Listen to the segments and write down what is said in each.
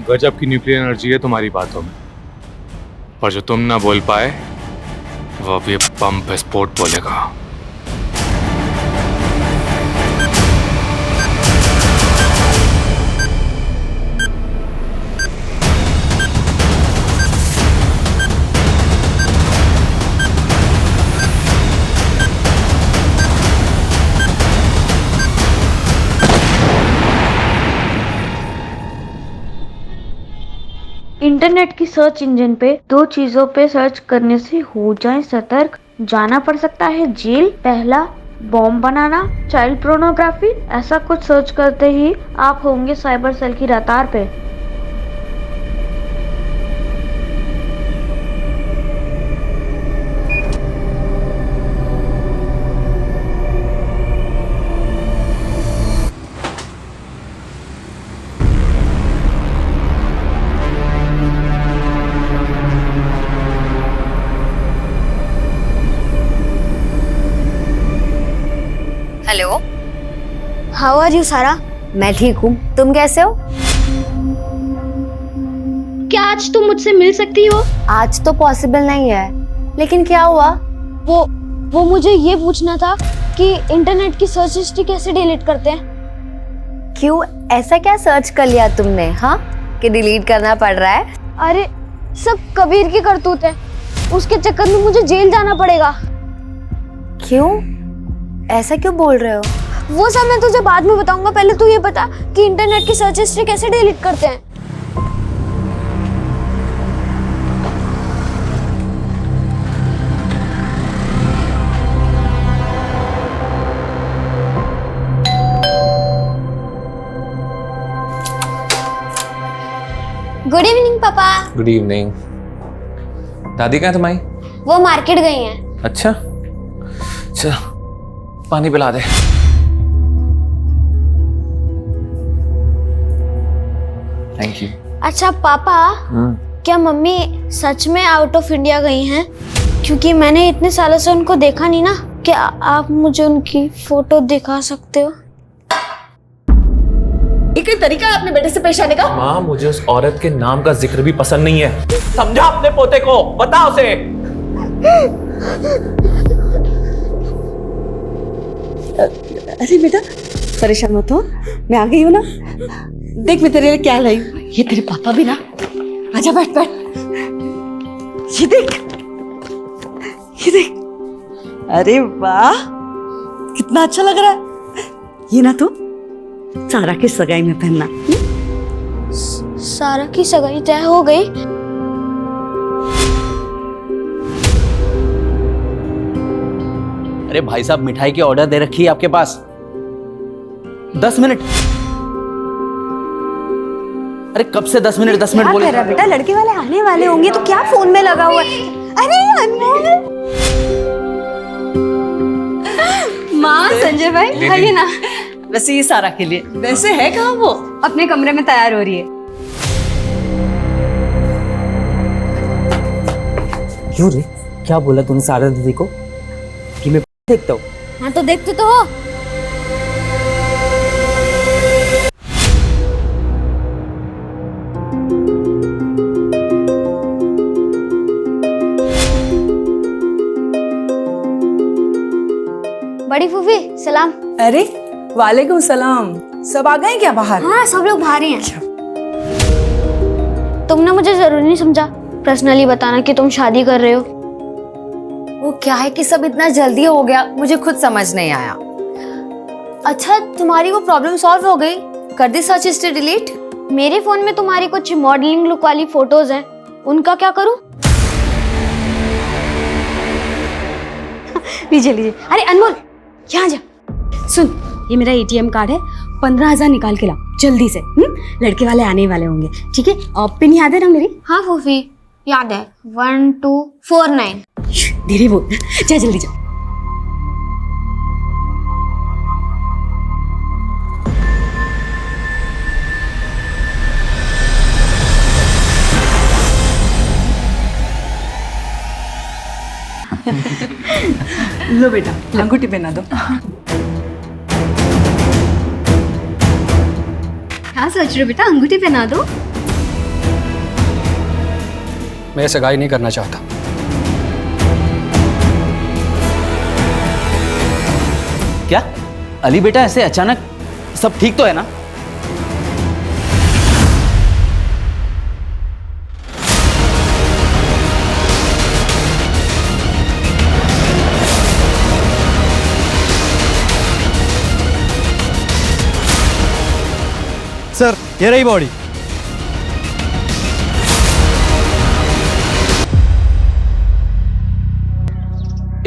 गजब की nuclear energy है तुम्हारी बातों में, पर जो तुम ना बोल पाए वो अब ये बम विस्फोट बोलेगा। इंटरनेट की सर्च इंजन पे दो चीजों पे सर्च करने से हो जाए सतर्क, जाना पड़ सकता है जेल। पहला, बॉम्ब बनाना, चाइल्ड पोर्नोग्राफी, ऐसा कुछ सर्च करते ही आप होंगे साइबर सेल की रडार पे। हेलो, हाउ आर यू सारा? मैं ठीक हूँ, तुम कैसे हो? क्या आज तुम मुझसे मिल सकती हो? आज तो पॉसिबल नहीं है, लेकिन क्या हुआ? वो मुझे ये पूछना था कि इंटरनेट की सर्च हिस्ट्री कैसे डिलीट करते हैं? क्यों, ऐसा क्या सर्च कर लिया तुमने, हाँ, कि डिलीट करना पड़ रहा है? अरे सब कबीर की करतूत है, उसके चक्कर में मुझे जेल जाना पड़ेगा। क्यों, ऐसा क्यों बोल रहे हो? वो सब मैं तुझे बाद में बताऊंगा, पहले तू ये बता कि इंटरनेट की सर्च हिस्ट्री कैसे डिलीट करते हैं। गुड इवनिंग पापा। Good evening. दादी कहाँ तुम्हारी? वो मार्केट गई हैं। अच्छा, चल पानी पिला दे। Thank you. अच्छा पापा, क्या मम्मी सच में आउट ऑफ इंडिया गई हैं? क्योंकि मैंने इतने सालों से उनको देखा नहीं ना। क्या आप मुझे उनकी फोटो दिखा सकते हो? ये कोई तरीका है अपने बेटे से पेश आने का? माँ, मुझे उस औरत के नाम का जिक्र भी पसंद नहीं है। समझा अपने पोते को, बता उसे। अरे बेटा परेशान मत हो, मैं आ गई हूँ ना। देख मैं तेरे लिए क्या लाई हूँ। ये तेरे पापा भी ना। आजा बैठ बैठ। ये देख, ये देख। अरे वाह, कितना अच्छा लग रहा है। ये ना तो सारा की सगाई में पहनना। सारा की सगाई तय हो गई? अरे भाई साहब, मिठाई की ऑर्डर दे रखी है आपके पास। 10 मिनट। अरे कब से 10 मिनट 10 मिनट बोल रहा बेटा, लड़के वाले आने वाले होंगे तो क्या फोन में लगा हुआ है? अरे अनमोल। माँ, संजय भाई आइए ना। वैसे ये सारा के लिए। वैसे है कहाँ वो? अपने कमरे में तैयार हो रही है। क्यों रे, क्या बोला तूने सारा दीदी को कि मैं देखता हूँ? हाँ तो देखते तो हो। बड़ी फूफी सलाम। अरे वालेकुम सलाम। सब आ गए क्या बाहर? हाँ सब लोग बाहर ही हैं। तुमने मुझे जरूरी नहीं समझा पर्सनली बताना कि तुम शादी कर रहे हो। वो क्या है कि सब इतना जल्दी हो गया, मुझे खुद समझ नहीं आया। अच्छा, तुम्हारी वो प्रॉब्लम सॉल्व हो गई? कर दी सर्च हिस्ट्री डिलीट? मेरे फोन में तुम्हारी कुछ मॉडलिंग लुक वाली फोटोज हैं, उनका क्या करूं? लीजिए लीजिए। अरे अनमोल, यहाँ जा। सुन, ये मेरा ATM कार्ड है, 15,000 निकाल के लाओ जल्दी से। लड़के वाले आने वाले होंगे, ठीक है? और पिन याद है ना मेरी? हाँ फूफी याद है, 1249। धीरे बोल, जा जल्दी जा। लो बेटा, अंगूठी पहना दो। क्या सोच रहे हो बेटा, अंगूठी पहना दो। मैं सगाई नहीं करना चाहता। क्या अली बेटा, ऐसे अचानक सब ठीक तो है ना? सर ये रही बॉडी।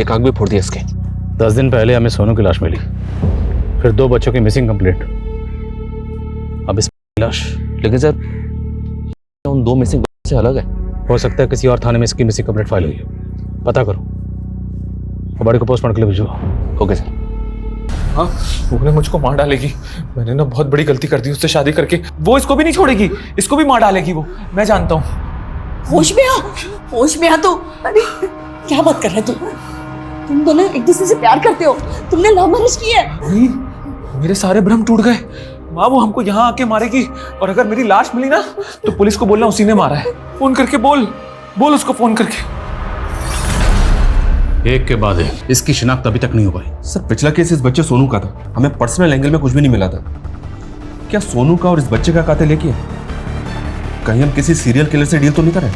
एक आग भी फोड़ दिया इसके। 10 दिन पहले हमें सोनू की लाश मिली, फिर 2 बच्चों की मिसिंग कंप्लेंट, अब इस लाश। लेकिन सर उन 2 मिसिंग से अलग है। हो सकता है किसी और थाने में इसकी मिसिंग कंप्लेंट फाइल हुई है, पता करो और बॉडी को पोस्टमार्टम के लिए भिजवाओ। Okay sir. हाँ, वो ने मुझको मार डालेगी। मैंने ना बहुत बड़ी गलती कर दी उससे शादी करके। वो इसको भी नहीं छोड़ेगी, इसको भी मार डालेगी वो, मैं जानता हूँ। होश में आ, होश में आ तू। अरे क्या बात कर रहे तू? तुम दोनों एक दूसरे से प्यार करते हो, तुमने लव मैरिज की है। नहीं, मेरे सारे भ्रम टूट गए। माँ वो हमको यहाँ आके मारेगी, और अगर मेरी लाश मिली ना तो पुलिस को बोलना उसी ने मारा है। फोन करके बोल उसको फोन करके। एक के बाद एक इसकी शिनाख्त अभी तक नहीं हो पाई। सर पिछला केस इस बच्चे सोनू का था, हमें पर्सनल एंगल में कुछ भी नहीं मिला था। क्या सोनू का और इस बच्चे का कातिल एक ही है? कहीं हम किसी सीरियल किलर से डील तो नहीं कर रहे?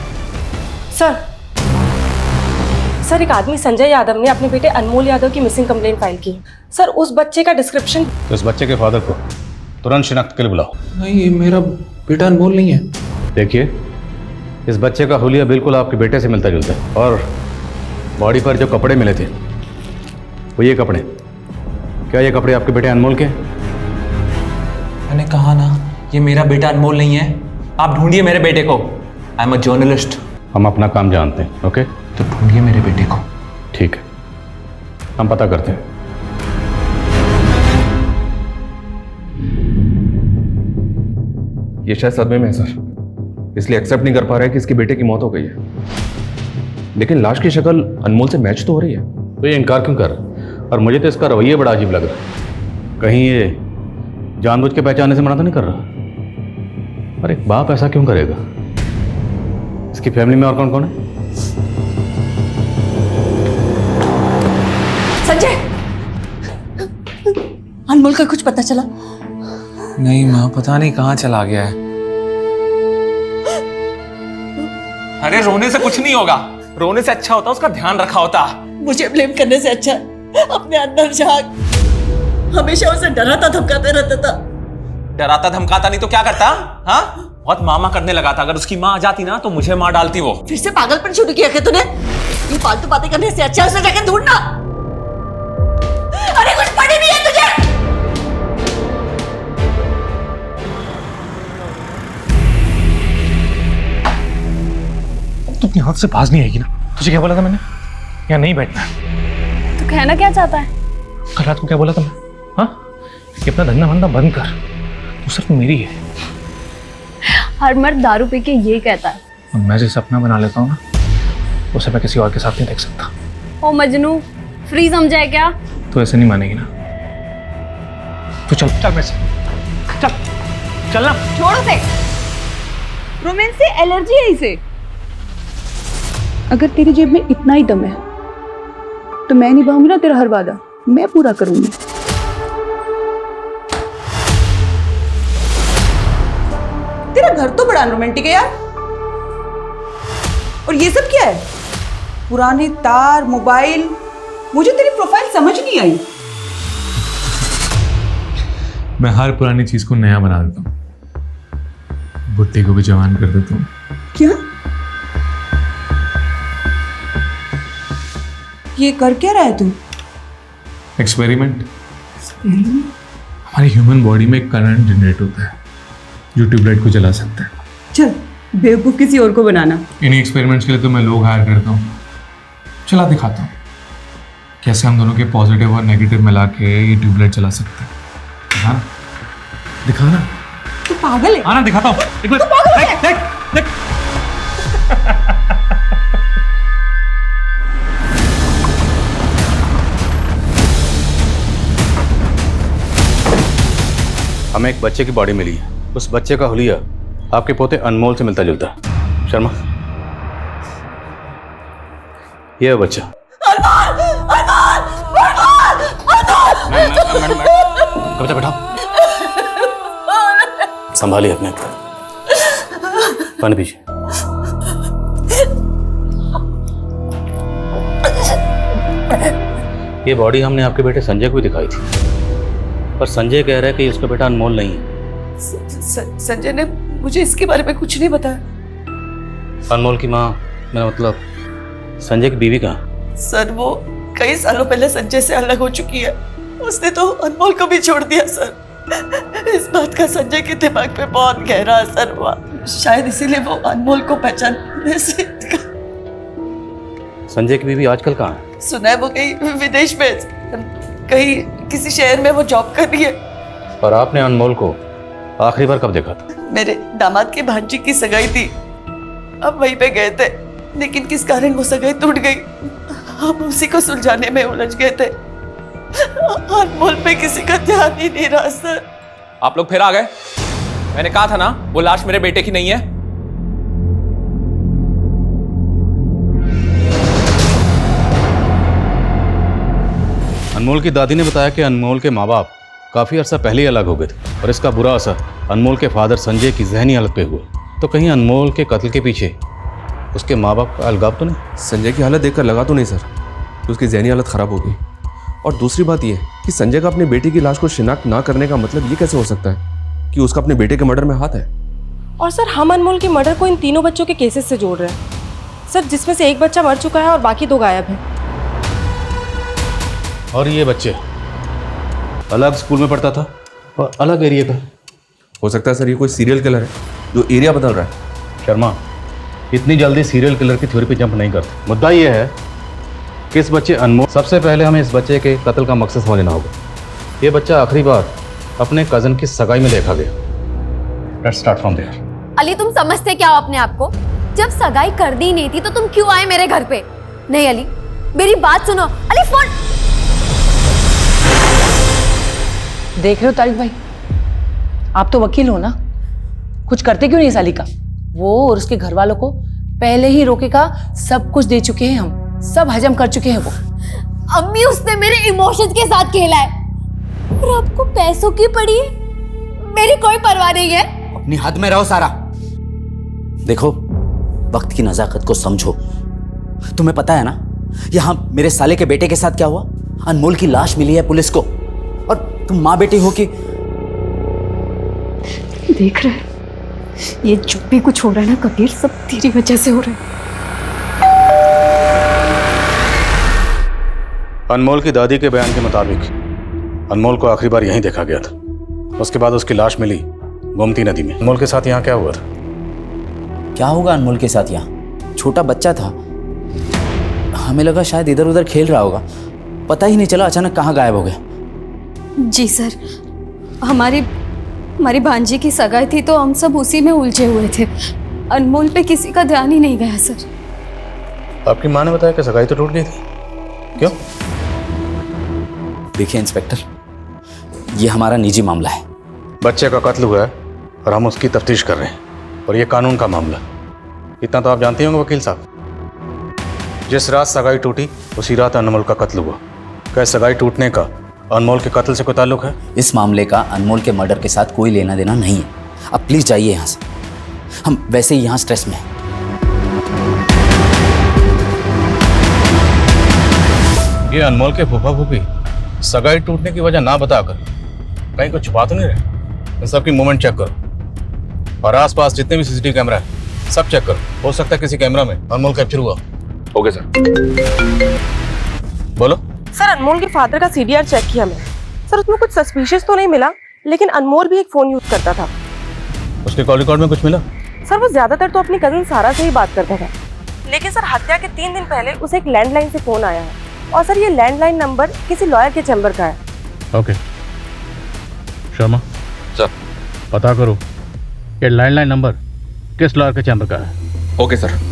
सर एक आदमी संजय यादव ने अपने बेटे अनमोल यादव की मिसिंग कंप्लेंट फाइल की। सर उस बच्चे का डिस्क्रिप्शन। तो इस बच्चे के फादर को तुरंत शिनाख्त के लिए बुलाओ। नहीं, ये मेरा बेटा अनमोल नहीं है। देखिए, इस बच्चे का हुलिया बिल्कुल आपके बेटे से मिलता जुलता है, और बॉडी पर जो कपड़े मिले थे वो ये कपड़े, क्या ये कपड़े आपके बेटे अनमोल के? मैंने कहा ना, ये मेरा बेटा अनमोल नहीं है। आप ढूंढिए मेरे बेटे को। I am a journalist. हम अपना काम जानते हैं। ओके, तो ढूंढिए मेरे बेटे को। ठीक है, हम पता करते हैं। ये शायद सदमे में है सर, इसलिए एक्सेप्ट नहीं कर पा रहा है कि इसके बेटे की मौत हो गई है। लेकिन लाश की शक्ल अनमोल से मैच तो हो रही है। तो ये इनकार क्यों कर रहा है? और मुझे तो इसका रवैया बड़ा अजीब लग रहा है। कहीं ये जानबूझ के पहचानने से मना तो नहीं कर रहा? और एक बाप ऐसा क्यों करेगा? इसकी फैमिली में और कौन कौन है? संजय, अनमोल का कुछ पता चला? नहीं माँ, पता नहीं कहाँ चला गया है। अरे रोने से कुछ नहीं होगा, रोने से अच्छा होता उसका ध्यान रखा होता। मुझे ब्लेम करने से अच्छा अपने अंदर झांक। हमेशा उसे डराता धमकाते रहता था। डराता धमकाता नहीं तो क्या करता? हाँ, बहुत मामा करने लगा था। अगर उसकी माँ आ जाती ना तो मुझे मार डालती वो। फिर से पागलपन शुरू किया क्या तूने? ये फालतू बातें करने से अच्छा उसे जाके ढूंढना। अरे कुछ पड़ी नहीं है तुझे? तू अपने हाथ से बाज नहीं आएगी ना? तुझे क्या बोला था मैंने? यहाँ नहीं बैठना। तो कहना क्या चाहता है? कल रात को क्या बोला था मैं? हाँ, कि अपना धंधा वंधा बंद कर, तू सिर्फ मेरी है। हर मर्द दारू पी के ये कहता है। और मैं जैसे अपना बना लेता हूँ ना, उसे मैं किसी और के साथ नहीं देख सकता। ओ मजनू, फ्री समझा है क्या? तो ऐसे नहीं मानेगी ना। तू चल मेरे से, चल ना। छोड़ो से। रोमांस से एलर्जी है इसे। अगर तेरी जेब में इतना ही दम है तो मैं निभाऊंगी ना तेरा हर वादा, मैं पूरा करूंगी। तेरा घर तो बड़ा रोमांटिक है यार। और ये सब क्या है? पुराने तार, मोबाइल। मुझे तेरी प्रोफाइल समझ नहीं आई। मैं हर पुरानी चीज को नया बना देता हूँ, बुट्टे को भी जवान कर देता हूँ। क्या? ये कर क्या रहा है तू? एक्सपेरिमेंट। हमारी ह्यूमन बॉडी में करंट जनरेट होता है जो ट्यूबलाइट को जला सकता है। चल बेवकूफ किसी और को बनाना। इन्हीं एक्सपेरिमेंट्स के लिए तो मैं लोग हायर करता हूँ। चला दिखाता हूँ कैसे हम दोनों के पॉजिटिव और नेगेटिव मिला के ये ट्यूबलाइट जला सकते हैं। दिखा ना। तू पागल है। आना दिखाता हूँ। तू पागल है। देख। हमें एक बच्चे की बॉडी मिली है। उस बच्चे का हुलिया आपके पोते अनमोल से मिलता जुलता है। शर्मा, ये है बच्चा। कविता बैठाओ, संभालिए अपने आप। पानी पीजिए। ये बॉडी हमने आपके बेटे संजय को भी दिखाई थी, पर संजय कह रहा है कि उसका बेटा अनमोल नहीं है। संजय ने मुझे इसके बारे में कुछ नहीं बताया। अनमोल की माँ, मेरा मतलब संजय की बीवी कहाँ? सर वो कई सालों पहले संजय से अलग हो चुकी है। उसने तो अनमोल को भी छोड़ दिया सर। इस बात का संजय के दिमाग पे बहुत गहरा असर हुआ, शायद इसीलिए वो अनमोल को पहचानने से संजय की बीवी आजकल कहाँ है? सुना है वो कहीं विदेश में, कहीं किसी शहर में वो जॉब कर रही है। और आपने अनमोल को आखिरी बार कब देखा था? मेरे दामाद के भांजी की सगाई थी, अब वहीं पे गए थे, लेकिन किस कारण वो सगाई टूट गई, हम उसी को सुलझाने में उलझ गए थे। अनमोल पे किसी का ध्यान ही नहीं रहा सर। आप लोग फिर आ गए। मैंने कहा था ना वो लाश मेरे बेटे की नहीं है। अनमोल की दादी ने बताया कि अनमोल के माँ बाप काफी अर्सा पहले ही अलग हो गए थे और इसका बुरा असर अनमोल के फादर संजय की जहनी हालत पे हुआ। तो कहीं अनमोल के कत्ल के पीछे उसके माँ बाप का अलगाव तो नहीं? संजय की हालत देखकर लगा तो नहीं सर कि उसकी जहनी हालत खराब हो गई। और दूसरी बात यह कि संजय का अपनी बेटी की लाश को शिनाख्त ना करने का मतलब ये कैसे हो सकता है कि उसका अपने बेटे के मर्डर में हाथ है? और सर हम अनमोल के मर्डर को इन तीनों बच्चों के केसेस से जोड़ रहे हैं सर, जिसमें से एक बच्चा मर चुका है और बाकी 2 गायब हैं। और ये बच्चे अलग स्कूल में पढ़ता था और अलग एरिया का। हो सकता है सर ये कोई सीरियल किलर है जो एरिया बदल रहा है। शर्मा, इतनी जल्दी सीरियल किलर की थ्योरी पे जंप नहीं करते। मुद्दा ये है कि इस बच्चे अनमोल, सबसे पहले हमें इस बच्चे के कत्ल का मकसद समझना होगा। ये बच्चा आखिरी बार अपने कजन की सगाई में देखा गया। Let's start from there. Ali तुम समझते क्या हो अपने आप को? जब सगाई कर दी नहीं थी तो तुम क्यों आए मेरे घर पे? नहीं अली, मेरी बात सुनो। अली फोन देख रहे हो तारिक भाई, आप तो वकील हो ना, कुछ करते क्यों नहीं साली का? वो और उसके घर वालों को पहले ही रोके का सब कुछ दे चुके हैं, हम सब हजम कर चुके हैं वो। अम्मी उसने मेरे इमोशंस के साथ खेला है और आपको पैसों की पड़ी है, मेरी कोई परवाह नहीं है। अपनी हद में रहो सारा। देखो, वक्त की नजाकत को समझो। तुम्हें पता है ना यहाँ मेरे साले के बेटे के साथ क्या हुआ? अनमोल की लाश मिली है पुलिस को और तुम माँ बेटी हो कि देख रहे ये जो भी कुछ हो रहा है ना कबीर, सब तेरी वजह से हो रहा है। अनमोल की दादी के बयान के मुताबिक अनमोल को आखिरी बार यहीं देखा गया था। उसके बाद उसकी लाश मिली गोमती नदी में। अनमोल के साथ यहाँ क्या हुआ था? क्या होगा अनमोल के साथ? यहाँ छोटा बच्चा था, हमें लगा शायद इधर उधर खेल रहा होगा, पता ही नहीं चला अचानक कहाँ गायब हो गया। जी सर, हमारी भांजी की सगाई थी तो हम सब उसी में उलझे हुए थे, अनमोल पे किसी का ध्यान ही नहीं गया सर। आपकी माँ ने बताया कि सगाई तो टूट गई थी, क्यों? देखिए इंस्पेक्टर, ये हमारा निजी मामला है। बच्चे का कत्ल हुआ है और हम उसकी तफ्तीश कर रहे हैं, और ये कानून का मामला। इतना तो आप जानते होंगे वकील साहब, जिस रात सगाई टूटी उसी रात अनमोल का कत्ल हुआ। क्या सगाई टूटने का अनमोल के कत्ल से कोई ताल्लुक है? इस मामले का अनमोल के मर्डर के साथ कोई लेना देना नहीं है। अब प्लीज जाइए यहाँ से, हम वैसे ही यहाँ स्ट्रेस में हैं। ये अनमोल के फूफा फूफी सगाई टूटने की वजह ना बताकर कहीं कुछ छुपा तो नहीं रहे। इन सबकी मूवमेंट चेक करो और आसपास जितने भी सीसीटीवी कैमरा है सब चेक करो। हो सकता है किसी कैमरा में अनमोल कैप्चर हुआ। Okay sir. बोलो। सर अनमोल के फादर का CDR चेक किया मैंने सर, उसमें कुछ सस्पिशियस तो नहीं मिला, लेकिन अनमोल भी एक फोन यूज करता था। उसके कॉल रिकॉर्ड में कुछ मिला? सर वो ज्यादातर तो अपनी कजिन सारा से ही बात करता था, लेकिन सर हत्या के 3 दिन पहले उसे एक लैंडलाइन से फोन आया है, और सर ये लैंडलाइन नंबर किसी लॉयर के चैम्बर का है। ओके शर्मा सर, पता करो ये लैंडलाइन नंबर किस लॉयर के चैम्बर का है। Okay sir.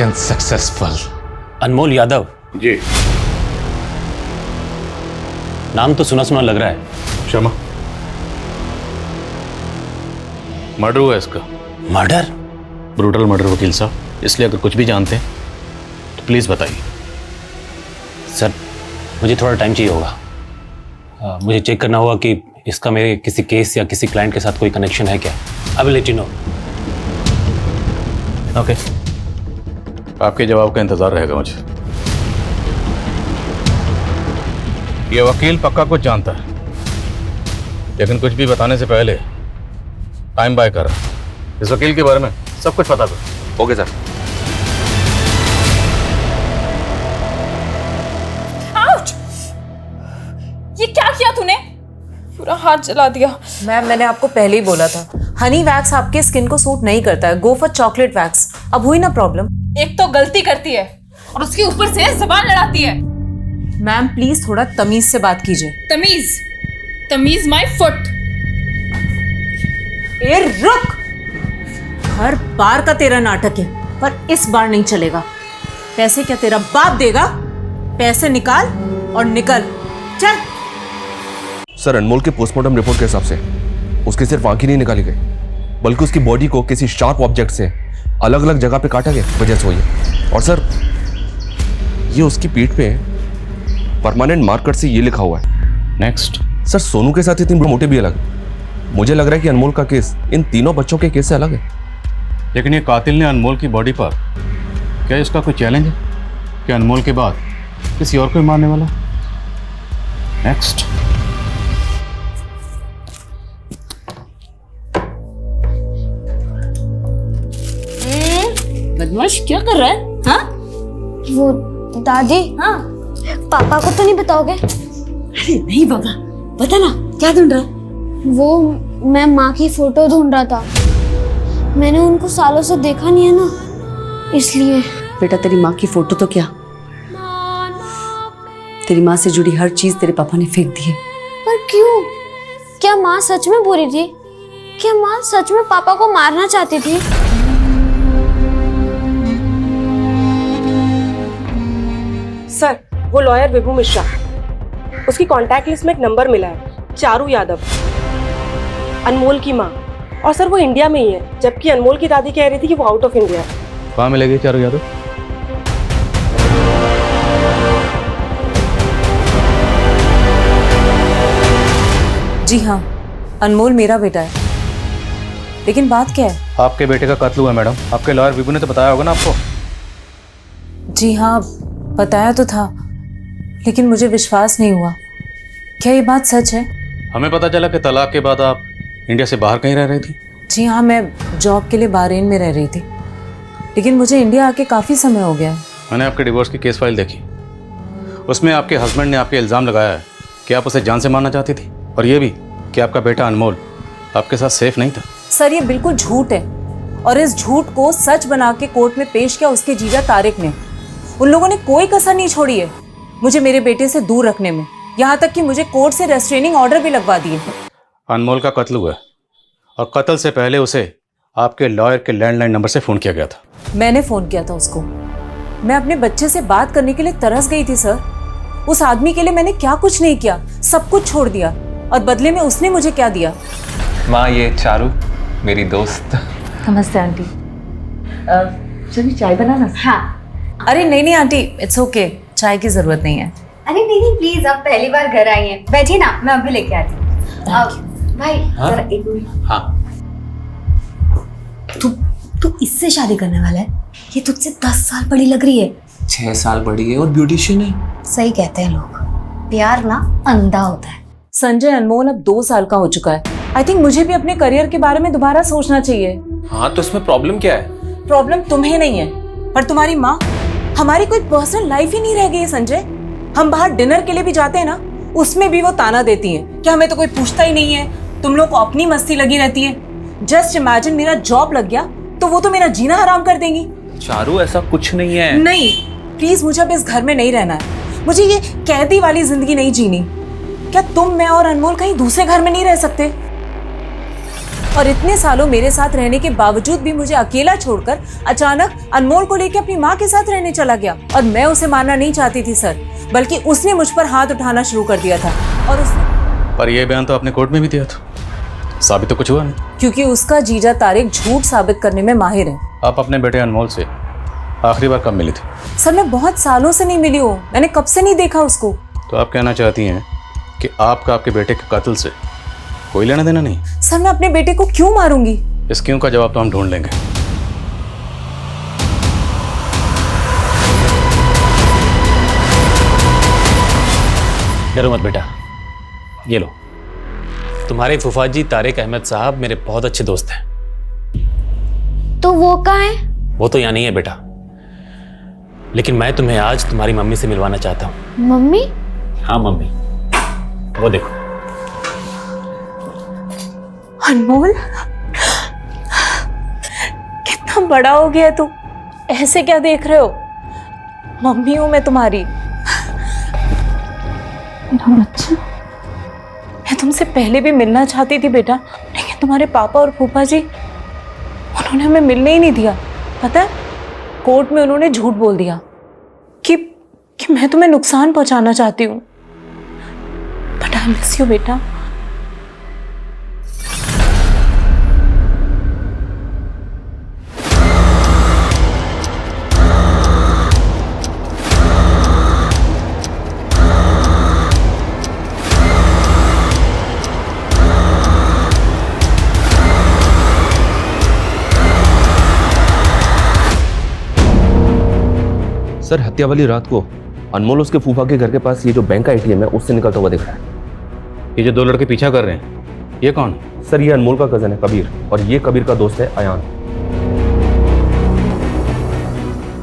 Mission successful. Anmol Yadav ji. नाम तो सुना सुना लग रहा है। शर्मा। मर्डर हुआ इसका। मर्डर? ब्रूटल मर्डर वकील साहब, इसलिए अगर कुछ भी जानते हैं तो प्लीज बताइए। सर मुझे थोड़ा टाइम चाहिए होगा। मुझे चेक करना होगा कि इसका मेरे किसी केस या किसी क्लाइंट के साथ कोई कनेक्शन है क्या। I will let you know. Okay, आपके जवाब का इंतजार रहेगा मुझे। ये वकील पक्का कुछ जानता है, लेकिन कुछ भी बताने से पहले टाइम बाय कर। इस वकील के बारे में सब कुछ पता कर। Okay sir. आउच! ये क्या किया तूने? पूरा हाथ जला दिया। मैम मैंने आपको पहले ही बोला था, हनी वैक्स आपके स्किन को सूट नहीं करता है। Go for chocolate wax. अब हुई ना प्रॉब्लम? एक तो गलती करती है और उसके ऊपर से जबान लड़ाती है। मैम प्लीज थोड़ा तमीज से बात कीजिए। तमीज? तमीज माय फुट। ए रुक! हर बार का तेरा नाटक है, पर इस बार नहीं चलेगा। पैसे क्या तेरा बाप देगा? पैसे निकाल और निकल। चल। सर, अनमोल के पोस्टमार्टम रिपोर्ट के हिसाब से उसकी सिर्फ आंखें नहीं निकाली गई, बल्कि उसकी बॉडी को किसी शार्प ऑब्जेक्ट से अलग अलग जगह पे काटा गया, वजह से हुई है। और सर, ये उसकी पीठ पे परमानेंट मार्कर से ये लिखा हुआ है नेक्स्ट। सर, सोनू के साथ ये 3 मोटिव भी अलग है। मुझे लग रहा है कि अनमोल का केस इन तीनों बच्चों के केस से अलग है। लेकिन ये कातिल ने अनमोल की बॉडी पर, क्या इसका कोई चैलेंज है कि अनमोल के बाद किसी और को ही मारने वाला? नेक्स्ट। बदमाश क्या कर रहा है? हाँ? वो दादी, हाँ? पापा को तो नहीं बताओगे? अरे नहीं बाबा, बता ना क्या ढूंढ रहा है? वो मैं माँ की फोटो ढूंढ रहा था। मैंने उनको सालों से देखा नहीं है ना, इसलिए। बेटा, तेरी माँ की फोटो तो क्या, तेरी माँ से जुड़ी हर चीज तेरे पापा ने फेंक दी है। पर क्यों? क्या माँ सच में बुरी थी? क्या माँ सच में पापा को मारना चाहती थी? सर, वो लॉयर विभू मिश्रा, उसकी कांटेक्ट लिस्ट में एक नंबर मिला है, चारू यादव, अनमोल की माँ। और सर वो इंडिया में ही है, जबकि अनमोल की दादी कह रही थी कि वो आउट ऑफ इंडिया है। कहाँ मिलेगी चारू यादव? जी हाँ, अनमोल मेरा बेटा है। लेकिन बात क्या है? आपके बेटे का कत्ल हुआ मैडम। आपके लॉयर विभू ने तो बताया होगा ना आपको? जी हाँ, बताया तो था, लेकिन मुझे विश्वास नहीं हुआ। क्या ये बात सच है? हमें पता चला कि तलाक के बाद आप इंडिया से बाहर कहीं रह रही थी। जी हाँ, मैं जॉब के लिए बहरीन में रह रही थी, लेकिन मुझे इंडिया आके काफ़ी समय हो गया है। मैंने आपके डिवोर्स की केस फाइल देखी, उसमें आपके हस्बैंड ने आपके इल्ज़ाम लगाया है कि आप उसे जान से मारना चाहती थी, और ये भी कि आपका बेटा अनमोल आपके साथ सेफ नहीं था। सर, ये बिल्कुल झूठ है, और इस झूठ को सच बना के कोर्ट में पेश किया उसके जीजा तारिक ने। उन लोगों ने कोई कसर नहीं छोड़ी है मुझे मेरे बेटे से दूर रखने में, यहाँ तक कि मुझे कोर्ट से रेस्ट्रेनिंग ऑर्डर भी लगवा दिए। अनमोल का कत्ल हुआ है, और कत्ल से पहले उसे आपके लॉयर के लैंडलाइन नंबर से फ़ोन किया गया था। मैंने फ़ोन किया था उसको। मैं अपने बच्चे से बात करने के लिए तरस गई थी सर। उस आदमी के लिए मैंने क्या कुछ नहीं किया, सब कुछ छोड़ दिया, और बदले में उसने मुझे क्या दिया? माँ, ये चारू मेरी दोस्त। नमस्ते आंटी। चलिए चाय बनाना। हाँ। अरे नहीं नहीं आंटी, इट्स ओके, चाय की जरूरत नहीं है। अरे नहीं प्लीज, आप पहली बार घर आई हैं, बैठिए ना, मैं अभी लेके आती हूँ। भाई जरा एक मिनट। हाँ। तू इससे शादी करने वाला है? ये तुझसे 10 साल बड़ी लग रही है। 6 साल बड़ी है और ब्यूटिशियन है। सही कहते हैं लोग, प्यार ना अंधा होता है। संजय, अनमोल अब 2 साल का हो चुका है। आई थिंक मुझे भी अपने करियर के बारे में दोबारा सोचना चाहिए। हाँ, तो इसमें प्रॉब्लम क्या है? प्रॉब्लम तुम्हें नहीं है, पर तुम्हारी माँ। हमारी कोई पर्सनल लाइफ ही नहीं रह गई है संजय। हम बाहर डिनर के लिए भी जाते हैं ना, उसमें भी वो ताना देती हैं कि हमें तो कोई पूछता ही नहीं है, तुम लोग को अपनी मस्ती लगी रहती है। जस्ट इमेजिन, मेरा जॉब लग गया तो वो तो मेरा जीना हराम कर देंगी। चारू, ऐसा कुछ नहीं है। नहीं, प्लीज, मुझे अब इस घर में नहीं रहना है। मुझे ये कैदी वाली जिंदगी नहीं जीनी। क्या तुम, मैं और अनमोल कहीं दूसरे घर में नहीं रह सकते? और इतने सालों मेरे साथ रहने के बावजूद भी मुझे अकेला छोड़कर अचानक अनमोल को लेकर अपनी माँ के साथ रहने चला गया। और मैं उसे मारना नहीं चाहती थी सर, बल्कि उसने मुझ पर हाथ उठाना शुरू कर दिया था। और उसने पर यह बयान तो आपने कोर्ट में भी दिया था, साबित तो कुछ हुआ नहीं। क्योंकि उसका जीजा तारिक झूठ साबित करने में माहिर है। आप अपने बेटे अनमोल से आखिरी बार कब मिली थी? सर मैं बहुत सालों से नहीं मिली हूँ, मैंने कब से नहीं देखा उसको। तो आप कहना चाहती हैं कि आपका आपके बेटे के कातिल से कोई लेना देना नहीं? सर मैं अपने बेटे को क्यों मारूंगी? इस क्यों का जवाब तो हम ढूंढ लेंगे। डरो मत बेटा, ये लो। तुम्हारे फूफाजी तारिक अहमद साहब मेरे बहुत अच्छे दोस्त हैं। तो वो कहाँ है? वो तो यहाँ नहीं है बेटा, लेकिन मैं तुम्हें आज तुम्हारी मम्मी से मिलवाना चाहता हूँ। मम्मी? हाँ मम्मी, वो देखो। अनमोल, कितना बड़ा हो गया तू, ऐसे क्या देख रहे हो? मम्मी हूं मैं तुम्हारी। बच्चा, मैं तुमसे पहले भी मिलना चाहती थी बेटा, लेकिन तुम्हारे पापा और फूफा जी उन्होंने हमें मिलने ही नहीं दिया। पता है, कोर्ट में उन्होंने झूठ बोल दिया कि मैं तुम्हें नुकसान पहुंचाना चाहती हूँ। बट आई मिस यू बेटा। सर हत्या वाली रात को अनमोल उसके फूफा के घर के पास ये जो बैंक का एटीएम है उससे निकलता हुआ दिख रहा है। ये जो दो लड़के पीछा कर रहे हैं, ये कौन? सर ये अनमोल का कजन है कबीर, और ये कबीर का दोस्त है अयान।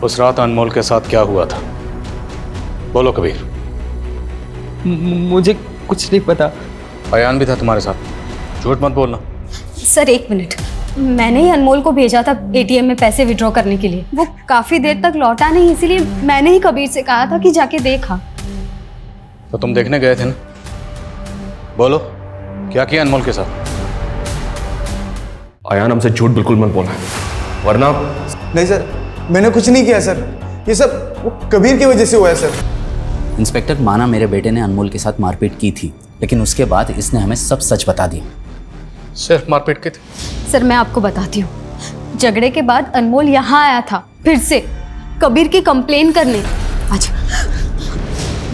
उस रात अनमोल के साथ क्या हुआ था? बोलो कबीर। मुझे कुछ नहीं पता। अयान भी था तुम्हारे साथ, झूठ मत बोलना। सर एक मिनट, मैंने ही अनमोल को भेजा था एटीएम में पैसे विड्रॉ करने के लिए। वो काफी देर तक लौटा नहीं, इसीलिए मैंने ही कबीर से कहा था कि जाके देखा। तो तुम देखने गए थे ना? बोलो क्या किया अनमोल के साथ? अयान हमसे झूठ बिल्कुल मत बोलना, वरना। नहीं सर, मैंने कुछ नहीं किया सर, ये सब वो कबीर की वजह से हुआ है सर। इंस्पेक्टर, माना मेरे बेटे ने अनमोल के साथ मारपीट की थी, लेकिन उसके बाद इसने हमें सब सच बता दिया। सिर्फ मारपीट की थी? सर मैं आपको बताती हूँ, झगड़े के बाद अनमोल यहाँ आया था फिर से कबीर की कंप्लेन करने। अच्छा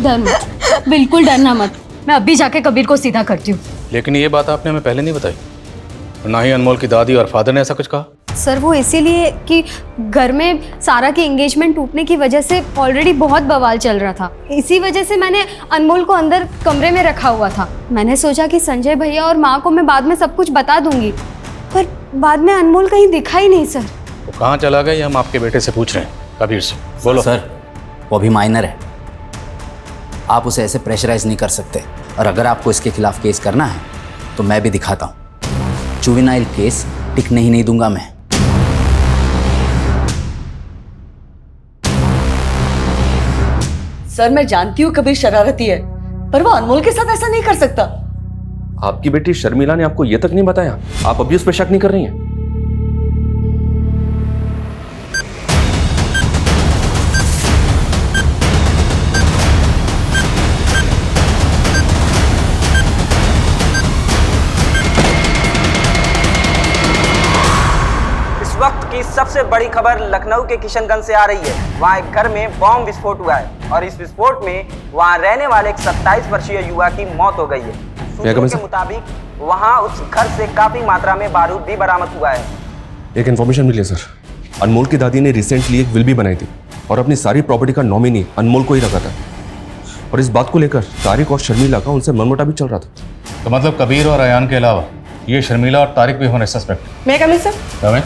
डर मत, बिल्कुल डरना मत, मैं अभी जाके कबीर को सीधा करती हूँ। लेकिन ये बात आपने हमें पहले नहीं बताई, ना ही अनमोल की दादी और फादर ने ऐसा कुछ कहा। सर वो इसीलिए कि घर में सारा की एंगेजमेंट टूटने की वजह से ऑलरेडी बहुत बवाल चल रहा था, इसी वजह से मैंने अनमोल को अंदर कमरे में रखा हुआ था। मैंने सोचा कि संजय भैया और माँ को मैं बाद में सब कुछ बता दूंगी, पर बाद में अनमोल कहीं दिखा ही नहीं। सर वो कहाँ चला गया ये हम आपके बेटे से पूछ रहे हैं, कबीर से। बोलो। सर वो भी माइनर है, आप उसे ऐसे प्रेशराइज नहीं कर सकते, और अगर आपको इसके खिलाफ केस करना है तो मैं भी दिखाता हूँ। जुवेनाइल केस टिकने ही नहीं दूंगा मैं। सर मैं जानती हूँ कबीर शरारती है, पर वो अनमोल के साथ ऐसा नहीं कर सकता। आपकी बेटी शर्मिला ने आपको ये तक नहीं बताया? आप अभी उस पर शक नहीं कर रही हैं? वक्त की सबसे बड़ी खबर लखनऊ के किशनगंज से आ रही है। वहाँ एक घर में बॉम्ब विस्फोट हुआ है और इस विस्फोट में वहाँ रहने वाले एक 27 वर्षीय युवा की मौत हो गई है। सूत्रों के मुताबिक वहाँ उस घर से काफी मात्रा में बारूद भी बरामद हुआ है। एक इन्फॉर्मेशन मिली है सर, अनमोल की दादी ने रिसेंटली एक विल भी बनाई थी और अपनी सारी प्रॉपर्टी का नॉमिनी अनमोल को ही रखा था, और इस बात को लेकर तारिक और शर्मिला का उनसे मनमुटाव भी चल रहा था। तो मतलब कबीर और अयान के अलावा ये शर्मिला और तारिक भी होने सस्पेक्ट? मैं कमी सर? हमें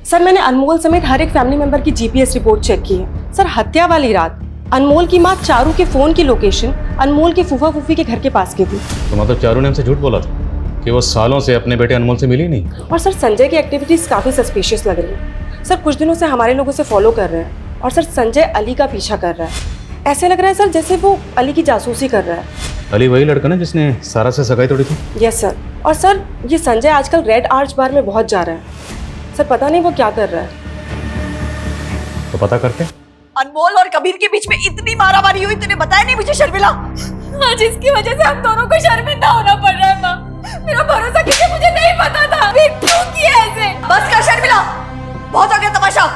सर मैंने अनमोल समेत हर एक फैमिली मेंबर की जीपीएस रिपोर्ट चेक की है। सर हत्या वाली रात अनमोल की माँ चारू के फोन की लोकेशन अनमोल के फूफा फूफी के घर के पास की थी। तो मतलब चारू ने हमसे झूठ बोला था कि वो सालों से अपने बेटे अनमोल से मिली नहीं? और सर संजय की एक्टिविटीज काफी सस्पिशियस लग रही है। सर कुछ दिनों से हमारे लोगों से फॉलो कर रहे हैं, और सर संजय अली का पीछा कर रहा है। ऐसे लग रहा है सर जैसे वो अली की जासूसी कर रहा है। अली वही लड़का ना जिसने सारा से सगाई तोड़ी थी? यस सर, और सर ये संजय आजकल रेड आर्च बार में बहुत जा रहा है। सर पता नहीं वो क्या कर रहा है। तो पता करते। अनमोल और कबीर के बीच में इतनी मारामारी हुई, तूने बताया नहीं मुझे शर्मिला? आज इसकी वजह से हम दोनों को शर्मिंदा होना पड़ रहा है माँ। मेरा भरोसा किसी मुझे नहीं पता था। क्यों किया ऐसे? बस कर शर्मिला, बहुत हो गया तमाशा।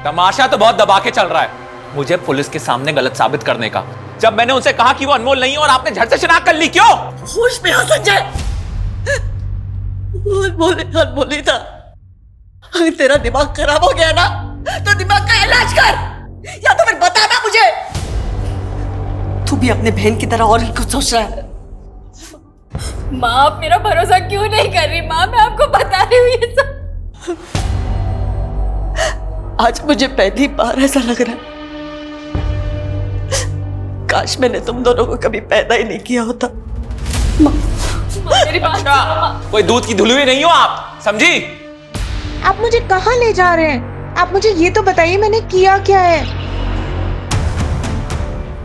तमाशा तो बहुत दबा के चल रहा है मुझे पुलिस के सामने गलत साबित करने का। जब मैंने उनसे कहा कि वो अनमोल नहीं है और आपने झट से शिनाख्त कर ली, क्यों? होश में आ संजय, अनमोल ही था। अगर तेरा दिमाग खराब हो गया ना तो दिमाग का इलाज कर, या तो फिर बता ना मुझे। तू भी अपने बहन की तरह और ही कुछ सोच रहा है। माँ आप मेरा भरोसा क्यों नहीं कर रही? माँ मैं आपको बता रही हूँ ये सब। आज मुझे पहली बार ऐसा लग रहा है काश मैंने तुम दोनों को कभी पैदा ही नहीं किया होता। मेरी बात सुनो, माँ। कोई दूध की धुलवी नहीं हो आप, समझी? आप मुझे कहाँ ले जा रहे हैं? आप मुझे ये तो बताइए मैंने किया क्या है?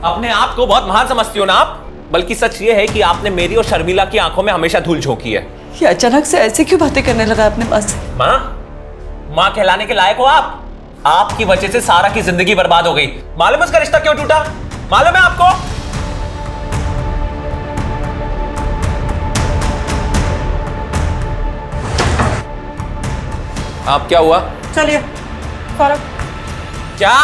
अपने आप को बहुत महान समझती हो ना आप, बल्कि सच ये है कि आपने मेरी और शर्मिला की आंखों में हमेशा धूल झोंकी है। ये अचानक से ऐसे क्यों बातें करने लगा अपने पास? माँ कहलाने के लायक हो आप। आपकी वजह से सारा की जिंदगी बर्बाद हो गई। मालूम है उसका रिश्ता क्यों टूटा? मालूम है आपको? आप क्या हुआ? चलिए फौरन। क्या?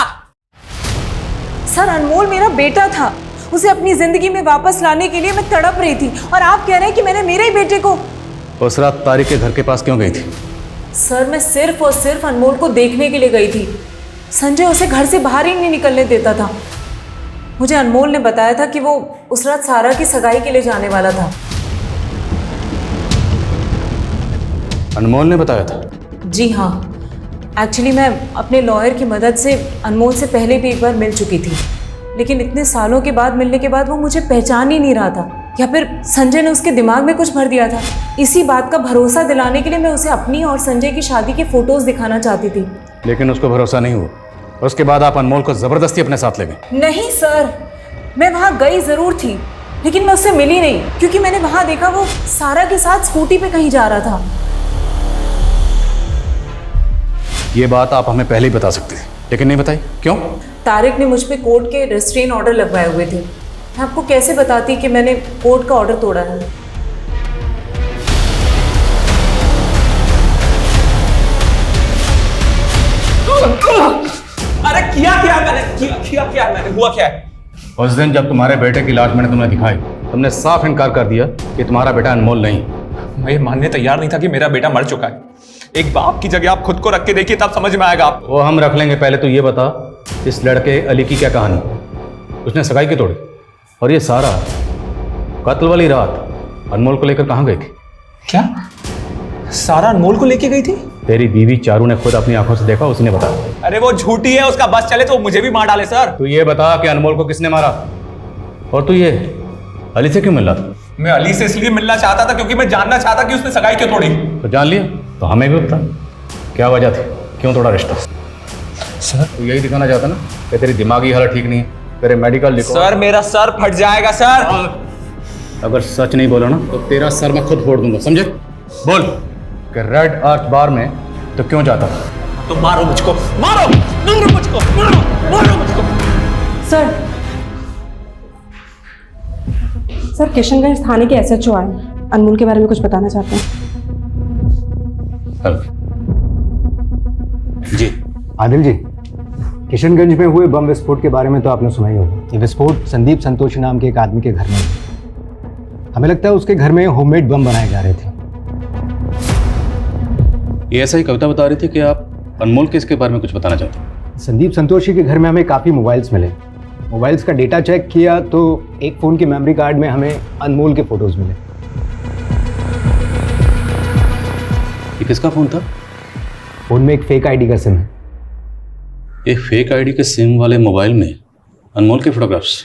सर अनमोल मेरा बेटा था, उसे अपनी जिंदगी में वापस लाने के लिए मैं तड़प रही थी और आप कह रहे हैं कि मैंने मेरे ही बेटे को। उस रात तारिक के घर के पास क्यों गई थी? सर मैं सिर्फ और सिर्फ अनमोल को देखने के लिए गई थी। संजय उसे घर से बाहर ही नहीं निकलने देता था। मुझे अनमोल ने बताया था कि वो उस रात सारा की सगाई के लिए जाने वाला था। अनमोल ने बताया था? जी हाँ, एक्चुअली मैं अपने लॉयर की मदद से अनमोल से पहले भी एक बार मिल चुकी थी, लेकिन इतने सालों के बाद मिलने के बाद वो मुझे पहचान ही नहीं रहा था, या फिर संजय ने उसके दिमाग में कुछ भर दिया था। इसी बात का भरोसा दिलाने के लिए मैं उसे अपनी और संजय की शादी के फोटोज दिखाना चाहती थी। लेकिन उसको भरोसा नहीं हुआ। उसके बाद आप अनमोल को जबरदस्ती अपने साथ ले गए। नहीं सर, मैं वहाँ गई जरूर थी, लेकिन मैं उससे मिली नहीं, क्योंकि मैंने वहाँ देखा वो सारा के साथ स्कूटी पे कहीं जा रहा था। ये बात आप हमें पहले ही बता सकते थे, लेकिन नहीं बताई, क्यों? तारिक ने मुझ पे कोर्ट के रेस्ट्रेन ऑर्डर लगवाए हुए थे। मैं आपको कैसे बताती कि मैंने कोर्ट का ऑर्डर तोड़ा है? अरे किया क्या मैंने? किया मैंने? हुआ क्या है? उस दिन जब तुम्हारे बेटे की लाश मैंने तुम्हें दिखाई, तुमने साफ इनकार कर दिया कि तुम्हारा बेटा अनमोल नहीं। मैं ये मानने तैयार नहीं था कि मेरा बेटा मर चुका है। एक बाप की जगह आप खुद को रख के देखिए, तब समझ में आएगा आप। वो हम रख लेंगे, पहले तो ये बता इस लड़के अली की क्या कहानी? उसने सगाई की तोड़ी, और ये सारा कत्ल वाली रात अनमोल को लेकर कहाँ गई थी? क्या सारा अनमोल को लेके गई थी? तेरी बीवी चारू ने खुद अपनी आंखों से देखा, उसने बताया। अरे वो झूठी है, उसका बस चले तो मुझे भी मार डाले सर। तू ये बता कि अनमोल को किसने मारा, और तू ये अली से क्यों मिल रहा था? मैं अली से इसलिए मिलना चाहता था क्योंकि मैं जानना चाहता कि उसने सगाई क्यों तोड़ी। तो जान लिया, तो हमें भी बता क्या वजह थी, क्यों तोड़ा रिश्ता? सर तू यही दिखाना चाहता ना कि तेरी दिमागी हालत ठीक नहीं है, तेरे मेडिकल रिकॉर्ड। सर मेरा सर फट जाएगा सर। अगर सच नहीं बोला ना तो तेरा सर मैं खुद फोड़ दूंगा, समझे? बोल कि रेड आर्च बार में तो क्यों जाता था? तो मारो मुझको, मारो मुझको, मारो मुझको। सर किशनगंज थाने के SHO आए, अनमोल के बारे में कुछ बताना चाहते हैं। जी आदिल जी, किशनगंज में हुए बम विस्फोट के बारे में तो आपने सुना ही होगा। ये विस्फोट संदीप संतोषी नाम के एक आदमी के घर में हुआ। हमें लगता है उसके घर में होममेड बम बनाए जा रहे थे। ये ऐसा ही कविता बता रही थी कि आप अनमोल केस के बारे में कुछ बताना चाहते हैं। संदीप संतोषी के घर में हमें काफ़ी मोबाइल्स मिले। मोबाइल्स का डेटा चेक किया तो एक फ़ोन की मेमोरी कार्ड में हमें अनमोल के फ़ोटोज़ मिले। ये किसका फ़ोन था? फ़ोन में एक फेक आईडी का सिम है। एक फेक आईडी के सिम वाले मोबाइल में अनमोल के फोटोग्राफ्स।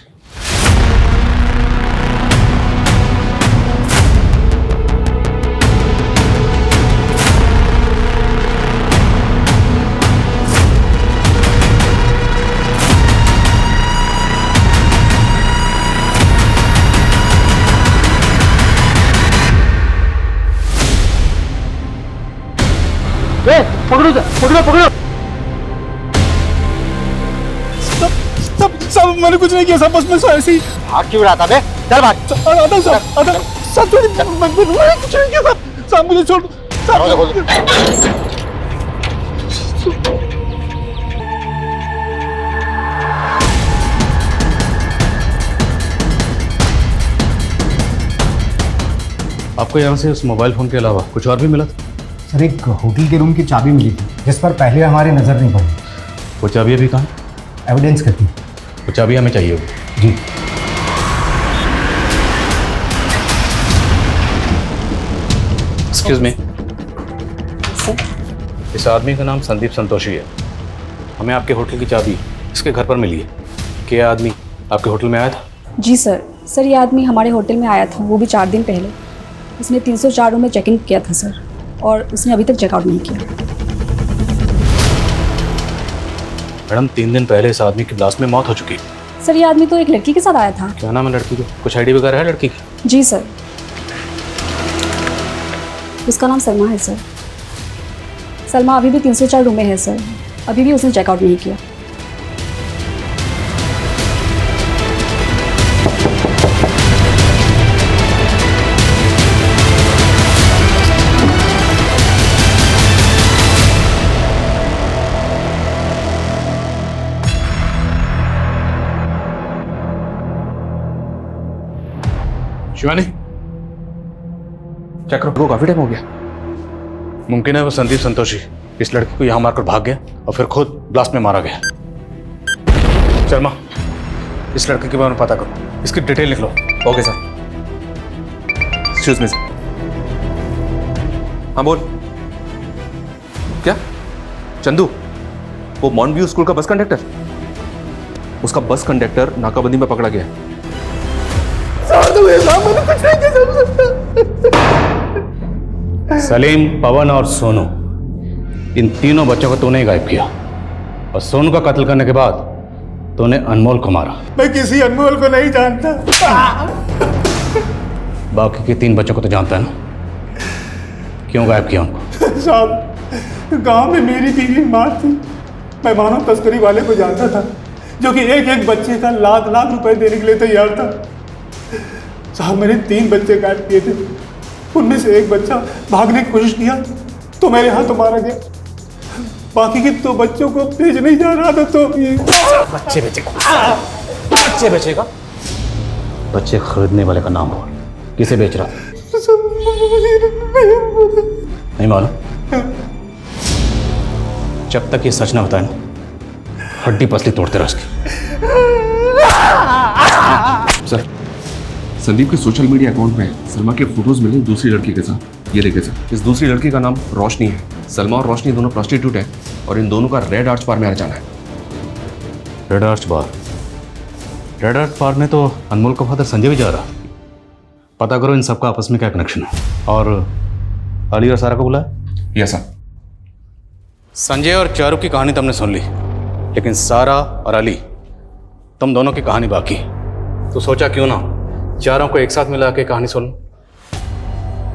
पकड़ो पकड़ो पकड़ो। सब मैंने कुछ नहीं किया, सब बस मैं ऐसे ही भाग क्यों रहा था बे? चल भाग। सब मैंने कुछ नहीं किया सब मुझे छोड़। आपको यहाँ से उस मोबाइल फ़ोन के अलावा कुछ और भी मिला था? सर एक होटल के रूम की चाबी मिली थी जिस पर पहले हमारी नज़र नहीं पड़ी। वो चाबी अभी कहाँ? एविडेंस करती। वो चाबी हमें चाहिए होगी। जी। एक्सक्यूज मी, इस आदमी का नाम संदीप संतोषी है। हमें आपके होटल की चाबी इसके घर पर मिली है। क्या यह आदमी आपके होटल में आया था? जी सर। सर ये आदमी हमारे होटल में आया था, वो भी 4 दिन पहले। उसने 304 रूम में चेक इन किया था सर, और उसने अभी तक चेकआउट नहीं किया। मैडम 3 दिन पहले इस आदमी की ब्लास्ट में मौत हो चुकी है। सर ये आदमी तो एक लड़की के साथ आया था। क्या नाम है लड़की का? कुछ आईडी वगैरह है लड़की की? जी सर, उसका नाम सलमा है सर। सलमा अभी भी 304 रूम में है सर, अभी भी उसने चेकआउट नहीं किया। शिवानी, चेक करो, काफी टाइम हो गया। मुमकिन है वो संदीप संतोषी इस लड़की को यहाँ मारकर भाग गया और फिर खुद ब्लास्ट में मारा गया। शर्मा, इस लड़के के बारे में पता करो, इसकी डिटेल लिख लो। Okay sir. Excuse me sir. हाँ बोल। क्या? चंदू, वो माउंट व्यू स्कूल का बस कंडक्टर? उसका बस कंडक्टर नाकाबंदी में पकड़ा गया। सलीम, पवन और सोनू, इन तीनों बच्चों को तूने ही गायब किया, और सोनू का कत्ल करने के बाद तूने अनमोल को मारा। मैं किसी अनमोल को नहीं जानता। बाकी के 3 बच्चों को तो जानता है ना? क्यों गायब किया उनको? साहब, गांव में मेरी 3 बीमार थी। मैं मानव तस्करी वाले को जानता था, जो कि एक बच्चे का लाख रुपए देने के लिए तैयार था। साहब, मैंने 3 बच्चे गायब किए थे। उनमें से एक बच्चा भागने की कोशिश किया तो मेरे हाथों मारा गया। बाकी के 2 बच्चों को भेजने जा रहा था तो बच्चे बेचेगा? बच्चे खरीदने वाले का नाम बोल। किसे बेच रहा? नहीं मालूम? जब तक ये सच ना बताए ना, हड्डी पसली तोड़ते रह उसकी। सर, संदीप के सोशल मीडिया अकाउंट में सलमा के फोटोज मिले दूसरी लड़की के साथ। ये देखे सर, इस दूसरी लड़की का नाम रोशनी है। सलमा और रोशनी दोनों प्रोस्टिट्यूट है और इन दोनों का रेड आर्च बार में आना जाना है। रेड आर्च बार? रेड आर्च बार में तो अनमोल का फादर संजय भी जा रहा। पता करो इन सबका आपस में क्या कनेक्शन है। और अली और सारा को बुलाया? Yes sir. संजय और चारू की कहानी तुमने सुन ली, लेकिन सारा और अली, तुम दोनों की कहानी बाकी। तो सोचा क्यों ना चारों को एक साथ मिला के कहानी सुन।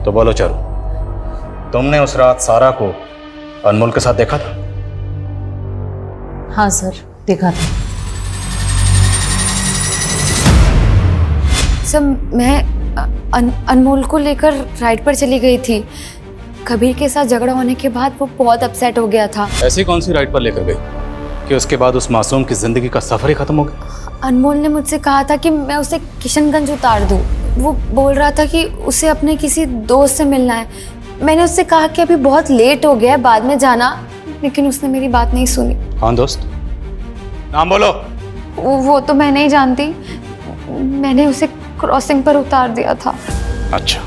तो बोलो चारू, तुमने उस रात सारा को अनमोल के साथ देखा था? हाँ सर, देखा था। सर, मैं अनमोल को लेकर राइड पर चली गई थी। कबीर के साथ झगड़ा होने के बाद वो बहुत अपसेट हो गया था। ऐसी कौन सी राइड पर लेकर गई कि उसके बाद उस मासूम की जिंदगी का सफर ही खत्म हो गया? अनमोल ने मुझसे कहा था कि मैं उसे किशनगंज उतार दूं। वो बोल रहा था कि उसे अपने किसी दोस्त से मिलना है। मैंने उससे कहा कि अभी बहुत लेट हो गया है, बाद में जाना, लेकिन उसने मेरी बात नहीं सुनी। हाँ दोस्त, नाम बोलो। वो तो मैं नहीं जानती, मैंने उसे क्रॉसिंग पर उतार दिया था। अच्छा।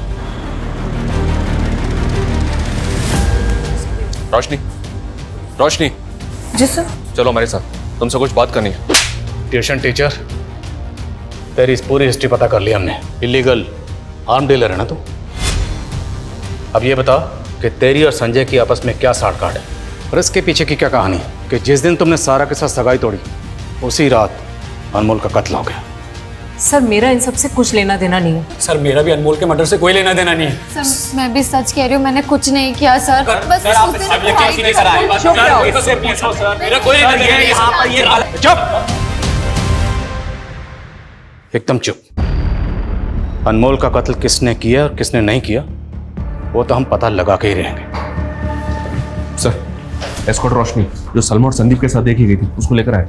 रोशनी, रोशनी। जी सर। चलो हमारे साथ, तुमसे कुछ बात करनी है। ट्यूशन टीचर, तेरी इस पूरी हिस्ट्री पता कर ली हमने। इलीगल आर्म डीलर है ना तू? अब ये बता कि तेरी और संजय की आपस में क्या साठ काट है, और इसके पीछे की क्या कहानी कि जिस दिन तुमने सारा के साथ सगाई तोड़ी, उसी रात अनमोल का कत्ल हो गया। सर मेरा इन सब से कुछ लेना देना नहीं है। सर मेरा भी अनमोल के मर्डर से कोई लेना देना नहीं है। सर मैं भी सच कह रही हूँ, मैंने कुछ नहीं किया सर। बस उस दिन चुप रहो। चुप, एकदम चुप। अनमोल का कत्ल किसने किया और किसने नहीं किया वो तो हम पता लगा के ही रहेंगे। सर, एस्कॉर्ट रोशनी जो सलमा और संदीप के साथ देखी गई थी उसको लेकर आए।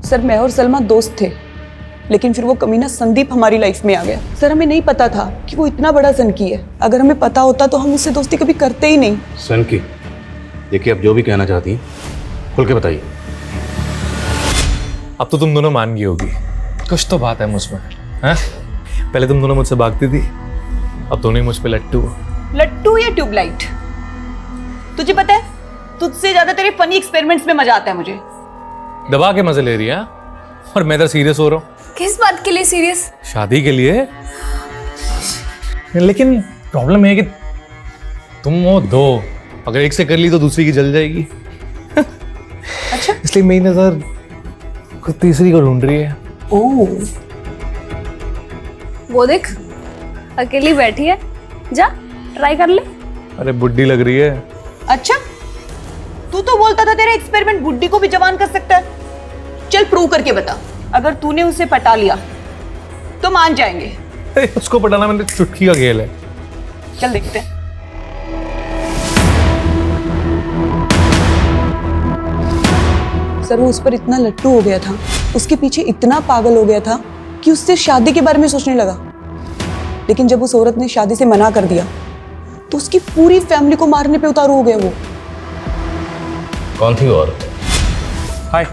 सर मैं और सलमा दोस्त थे, लेकिन फिर वो कमीना संदीप हमारी लाइफ में आ गया। सर हमें नहीं पता था कि वो इतना बड़ा सनकी है। अगर हमें पता होता तो हम उससे दोस्ती कभी करते ही नहीं। सनकी, देखिए अब जो भी कहना चाहती हैं खुल के बताइए। अब तो तुम दोनों मान गई होगी, कुछ तो बात है मुझमें, हैं? पहले तुम दोनों मुझसे भागती थी, अब दोनों ही मुझ पे लट्टू हो। लट्टू या ट्यूबलाइट? तुझे पता है तुझसे ज्यादा तेरे फनी एक्सपेरिमेंट्स में मजा आता है मुझे। दबा के मजे ले रही है और मैं इधर सीरियस हो रहा हूँ। किस बात के लिए सीरियस? शादी के लिए। लेकिन प्रॉब्लम है कि तुम वो दो, अगर एक से कर ली तो दूसरी की जल जाएगी। अच्छा, इसलिए मेरी नजर कोई तीसरी को ढूंढ रही है। ओह, वो देख अकेली बैठी है, जा ट्राई कर ले। अरे बुड्ढी लग रही है। अच्छा तू तो बोलता था तेरा एक्सपेरिमेंट बुड्ढी को भी जवान कर सकता है। चल प्रूव करके बता। अगर तूने उसे पटा लिया तो मान जाएंगे। उसको पटाना मैंने चुटकी का खेल है। चल देखते हैं। सर वो उस पर इतना लट्टू हो गया था, उसके पीछे इतना पागल हो गया था कि उससे शादी के बारे में सोचने लगा। लेकिन जब उस औरत ने शादी से मना कर दिया तो उसकी पूरी फैमिली को मारने पे उतारू हो गया वो। कौन थी वो औरत? हाय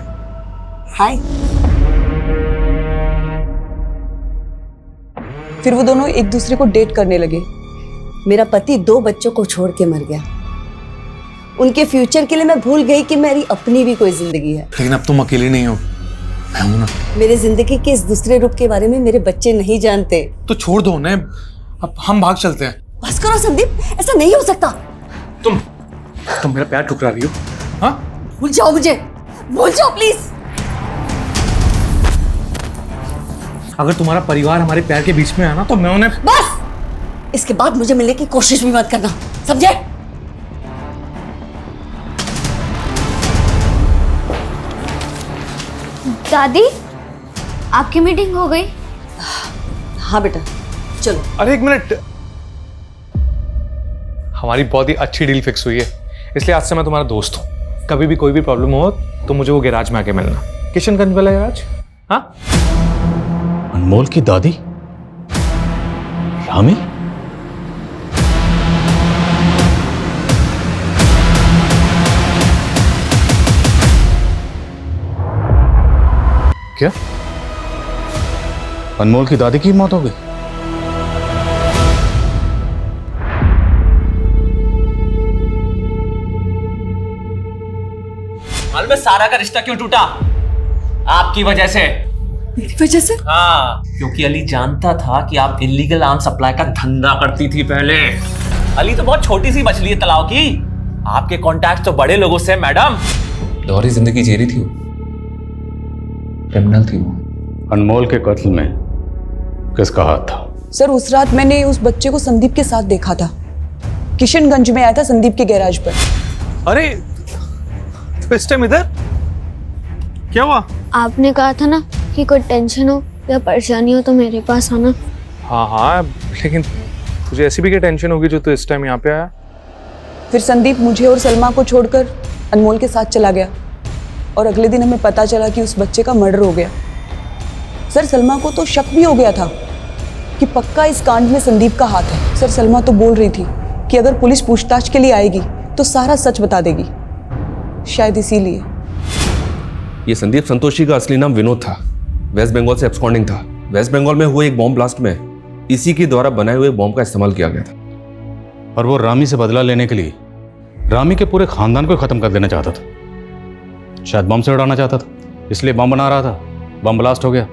हाय। फिर वो दोनों एक दूसरे को डेट करने लगे। मेरा पति 2 बच्चों को छोड़ के मर गया। उनके फ्यूचर के लिए मैं भूल गई कि मेरी अपनी भी कोई जिंदगी है। लेकिन अब तुम अकेली नहीं हो, मैं हूं ना। मेरे जिंदगी के इस दूसरे रूप के बारे में मेरे बच्चे नहीं जानते। तो छोड़ दो उन्हें, अब हम भाग चलते हैं। बस करो संदीप, ऐसा नहीं हो सकता। तुम मेरा पैर ठुकरा रही हो। हाँ, भूल जाओ मुझे, भूल जाओ प्लीज। अगर तुम्हारा परिवार हमारे पैर के बीच में आना तो मैं उन्हें। बस, इसके बाद मुझे मिलने की कोशिश भी मत करना, समझे? दादी, आपकी मीटिंग हो गई? हाँ बेटा, चलो। अरे एक मिनट, हमारी बहुत ही अच्छी डील फिक्स हुई है, इसलिए आज से मैं तुम्हारा दोस्त हूँ। कभी भी कोई भी प्रॉब्लम हो तो मुझे वो गैराज में आके मिलना, किशनगंज वाला गैराज। हाँ, अनमोल की दादी रामी? क्या अनमोल की दादी की मौत हो गई? मालूम है सारा का रिश्ता क्यों टूटा? आपकी वजह से। मेरी वजह से? हाँ, क्योंकि अली जानता था कि आप इलीगल आर्म सप्लाई का धंधा करती थी पहले। अली तो बहुत छोटी सी मछली है तालाब की, आपके कॉन्टैक्ट तो बड़े लोगों से। मैडम, दोहरी जिंदगी जी रही थी वो, क्रिमिनल थी वो। अनमोल के कत्ल में किसका हाथ था? सर उस रात मैंने उस बच्चे को संदीप के साथ देखा था। किशनगंज में आया था संदीप के गैराज पर। अरे तो इस टाइम इधर क्या हुआ? आपने कहा था ना कि कोई टेंशन हो या परेशानी हो तो मेरे पास आना। हाँ हाँ, लेकिन तुझे ऐसी भी क्या टेंशन होगी जो तू इस टाइम यहाँ पे आया? फिर संदीप मुझे और सलमा को छोड़कर अनमोल के साथ चला गया और अगले दिन हमें पता चला कि उस बच्चे का मर्डर हो गया। सर सलमा को तो शक भी हो गया था कि पक्का इस कांड में संदीप का हाथ है। सर सलमा तो बोल रही थी कि अगर पुलिस पूछताछ के लिए आएगी तो सारा सच बता देगी। शायद इसीलिए। ये संदीप संतोषी का असली नाम विनोद था, वेस्ट बंगाल से एब्सकॉन्डिंग था। वेस्ट बंगाल में हुए एक बॉम्ब ब्लास्ट में इसी के द्वारा बनाए हुए बॉम्ब का इस्तेमाल किया गया था। और वो रामी से बदला लेने के लिए रामी के पूरे खानदान को खत्म कर देना चाहता था। शायद बम से उड़ाना चाहता था, इसलिए बम बना रहा था। बम ब्लास्ट हो गया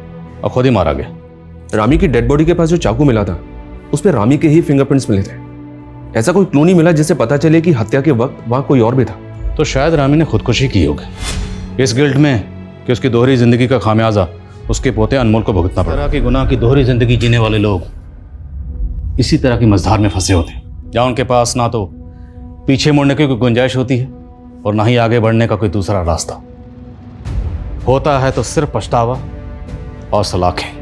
और खुद ही मारा गया। रामी की डेड बॉडी के पास जो चाकू मिला था उस पर रामी के ही फिंगरप्रिंट्स मिले थे। ऐसा कोई क्लू नहीं मिला जिससे पता चले कि हत्या के वक्त वहां कोई और भी था। तो शायद रामी ने खुदकुशी की होगी, इस गिल्ट में कि उसकी दोहरी जिंदगी का खामियाजा उसके पोते अनमोल को भुगतना पड़ा। तरह की गुनाह की दोहरी जिंदगी जीने वाले लोग इसी तरह की मझधार में फंसे होते हैं, जहाँ उनके पास ना तो पीछे मुड़ने की कोई गुंजाइश होती है और ना ही आगे बढ़ने का कोई दूसरा रास्ता होता है। तो सिर्फ पछतावा और सलाखें।